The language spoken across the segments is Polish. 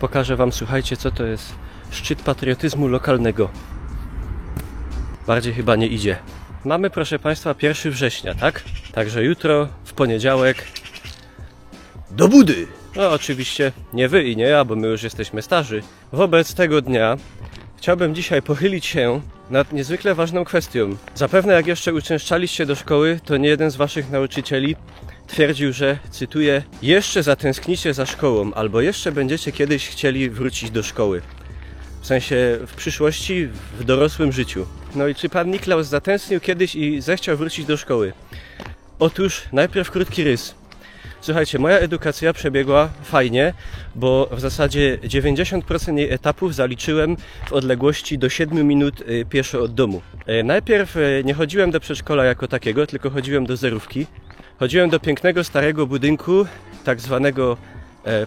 Pokażę wam, słuchajcie, co to jest szczyt patriotyzmu lokalnego. Bardziej chyba nie idzie. Mamy, proszę państwa, 1 września, tak? Także jutro, w poniedziałek, do budy! No oczywiście nie wy i nie ja, bo my już jesteśmy starzy. Wobec tego dnia chciałbym dzisiaj pochylić się nad niezwykle ważną kwestią. Zapewne jak jeszcze uczęszczaliście do szkoły, to nie jeden z waszych nauczycieli twierdził, że, cytuję, jeszcze zatęsknicie za szkołą, albo jeszcze będziecie kiedyś chcieli wrócić do szkoły. W sensie w przyszłości, w dorosłym życiu. No i czy pan Niklaus zatęsknił kiedyś i zechciał wrócić do szkoły? Otóż najpierw krótki rys. Słuchajcie, moja edukacja przebiegła fajnie, bo w zasadzie 90% jej etapów zaliczyłem w odległości do 7 minut pieszo od domu. Najpierw nie chodziłem do przedszkola jako takiego, tylko chodziłem do zerówki. Chodziłem do pięknego starego budynku, tak zwanego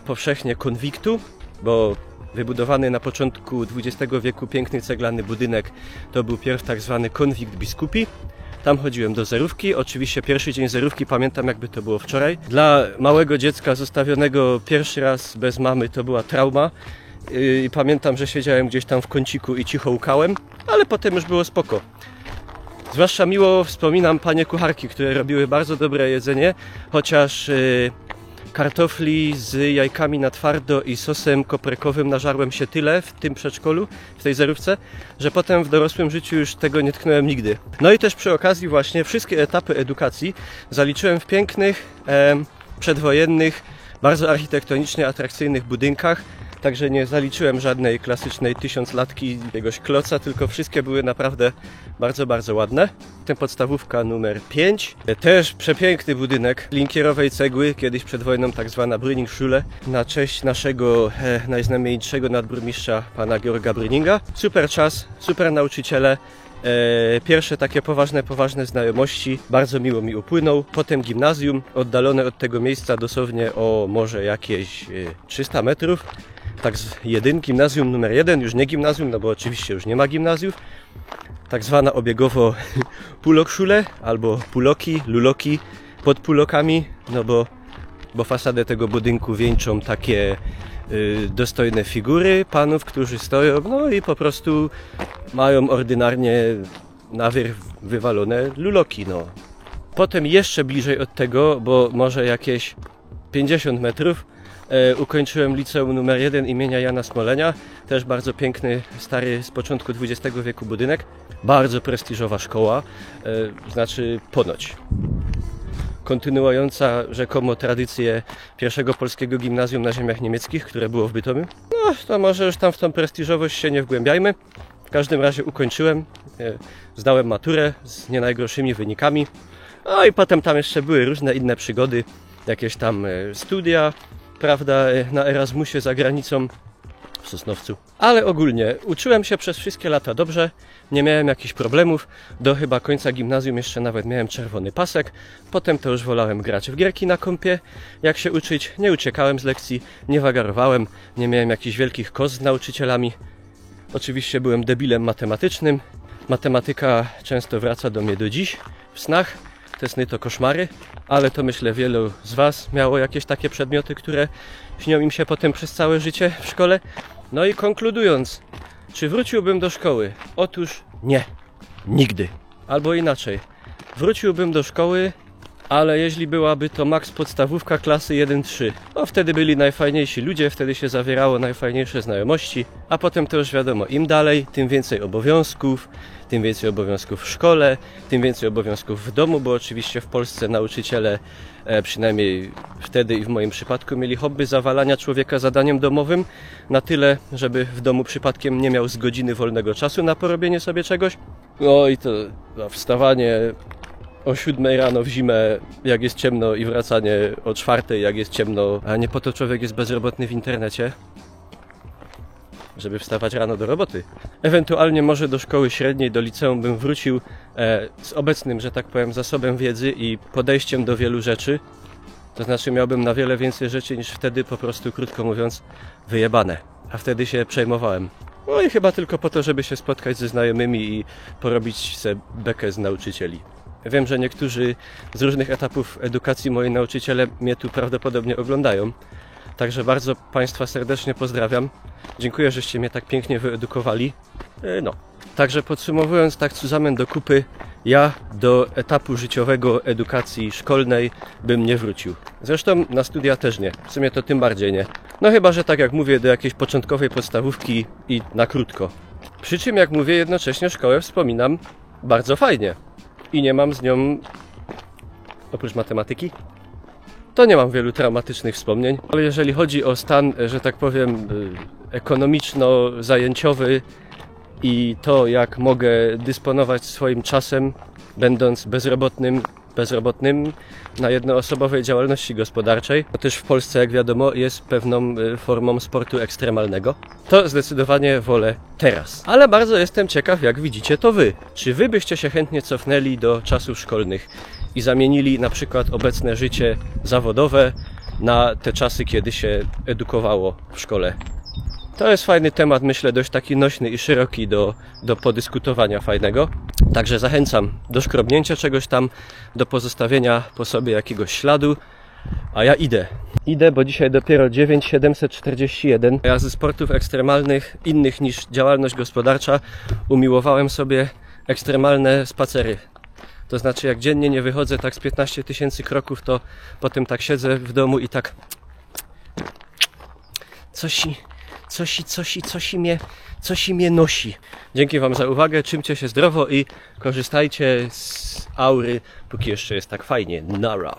powszechnie konwiktu, bo wybudowany na początku XX wieku piękny ceglany budynek to był pierw tak zwany konwikt biskupi. Tam chodziłem do zerówki. Oczywiście pierwszy dzień zerówki pamiętam, jakby to było wczoraj. Dla małego dziecka zostawionego pierwszy raz bez mamy to była trauma. I pamiętam, że siedziałem gdzieś tam w kąciku i cicho łkałem, ale potem już było spoko. Zwłaszcza miło wspominam panie kucharki, które robiły bardzo dobre jedzenie, chociaż kartofli z jajkami na twardo i sosem koperkowym nażarłem się tyle w tym przedszkolu, w tej zerówce, że potem w dorosłym życiu już tego nie tknąłem nigdy. No i też przy okazji właśnie wszystkie etapy edukacji zaliczyłem w pięknych, przedwojennych, bardzo architektonicznie atrakcyjnych budynkach. Także nie zaliczyłem żadnej klasycznej tysiąclatki, jakiegoś kloca, tylko wszystkie były naprawdę bardzo, bardzo ładne. Potem podstawówka numer 5. Też przepiękny budynek linkierowej cegły, kiedyś przed wojną tak zwana Brüning-Schule, na cześć naszego najznamienitszego nadburmistrza pana Georga Brüninga. Super czas, super nauczyciele. Pierwsze takie poważne znajomości, bardzo miło mi upłynął. Potem gimnazjum, oddalone od tego miejsca dosłownie o może jakieś 300 metrów. Tak gimnazjum numer 1, już nie gimnazjum, no bo oczywiście już nie ma gimnazjów. Tak zwana obiegowo Pulokschule albo Puloki, Luloki pod Pulokami, no bo fasadę tego budynku wieńczą takie dostojne figury panów, którzy stoją, no i po prostu mają ordynarnie na wierzch wywalone luloki, no. Potem jeszcze bliżej od tego, bo może jakieś 50 metrów, ukończyłem liceum numer 1 imienia Jana Smolenia. Też bardzo piękny, stary z początku XX wieku budynek. Bardzo prestiżowa szkoła, znaczy ponoć. Kontynuująca rzekomo tradycję pierwszego polskiego gimnazjum na ziemiach niemieckich, które było w Bytomiu. No, to może już tam w tą prestiżowość się nie wgłębiajmy. W każdym razie ukończyłem, zdałem maturę z nie najgorszymi wynikami. No i potem tam jeszcze były różne inne przygody, jakieś tam studia, prawda, na Erasmusie za granicą, w Sosnowcu. Ale ogólnie uczyłem się przez wszystkie lata dobrze, nie miałem jakichś problemów. Do chyba końca gimnazjum jeszcze nawet miałem czerwony pasek. Potem to już wolałem grać w gierki na kompie, jak się uczyć. Nie uciekałem z lekcji, nie wagarowałem, nie miałem jakichś wielkich kos z nauczycielami. Oczywiście byłem debilem matematycznym. Matematyka często wraca do mnie do dziś w snach. Te sny to koszmary, ale to myślę wielu z was miało jakieś takie przedmioty, które śnią im się potem przez całe życie w szkole. No i konkludując, czy wróciłbym do szkoły? Otóż nie, nigdy. Albo inaczej, wróciłbym do szkoły, ale jeśli byłaby to max podstawówka klasy 1-3, no wtedy byli najfajniejsi ludzie, wtedy się zawierało najfajniejsze znajomości, a potem to już wiadomo, im dalej, tym więcej obowiązków w szkole, tym więcej obowiązków w domu, bo oczywiście w Polsce nauczyciele, przynajmniej wtedy i w moim przypadku, mieli hobby zawalania człowieka zadaniem domowym na tyle, żeby w domu przypadkiem nie miał z godziny wolnego czasu na porobienie sobie czegoś. No i to wstawanie o 7 rano w zimę, jak jest ciemno, i wracanie o 4, jak jest ciemno, a nie po to człowiek jest bezrobotny w internecie, żeby wstawać rano do roboty. Ewentualnie może do szkoły średniej, do liceum bym wrócił z obecnym, że tak powiem, zasobem wiedzy i podejściem do wielu rzeczy. To znaczy miałbym na wiele więcej rzeczy niż wtedy, po prostu, krótko mówiąc, wyjebane. A wtedy się przejmowałem. No i chyba tylko po to, żeby się spotkać ze znajomymi i porobić sobie bekę z nauczycieli. Wiem, że niektórzy z różnych etapów edukacji moi nauczyciele mnie tu prawdopodobnie oglądają. Także bardzo Państwa serdecznie pozdrawiam. Dziękuję, żeście mnie tak pięknie wyedukowali. No. Także podsumowując tak zusammen do kupy, ja do etapu życiowego edukacji szkolnej bym nie wrócił. Zresztą na studia też nie. W sumie to tym bardziej nie. No chyba, że tak jak mówię, do jakiejś początkowej podstawówki i na krótko. Przy czym, jak mówię, jednocześnie szkołę wspominam bardzo fajnie. I nie mam z nią, oprócz matematyki, to nie mam wielu traumatycznych wspomnień. Ale jeżeli chodzi o stan, że tak powiem, ekonomiczno-zajęciowy i to, jak mogę dysponować swoim czasem, będąc bezrobotnym na jednoosobowej działalności gospodarczej, to też w Polsce, jak wiadomo, jest pewną formą sportu ekstremalnego, to zdecydowanie wolę teraz. Ale bardzo jestem ciekaw, jak widzicie to wy. Czy wy byście się chętnie cofnęli do czasów szkolnych i zamienili na przykład obecne życie zawodowe na te czasy, kiedy się edukowało w szkole? To jest fajny temat, myślę, dość taki nośny i szeroki do podyskutowania fajnego. Także zachęcam do szkrobnięcia czegoś tam, do pozostawienia po sobie jakiegoś śladu. A ja idę. Idę, bo dzisiaj dopiero 9:741. Ja ze sportów ekstremalnych, innych niż działalność gospodarcza, umiłowałem sobie ekstremalne spacery. To znaczy, jak dziennie nie wychodzę tak z 15 000 kroków, to potem tak siedzę w domu i tak... Coś mnie nosi. Dzięki Wam za uwagę, trzymcie się zdrowo i korzystajcie z aury, póki jeszcze jest tak fajnie. Nara.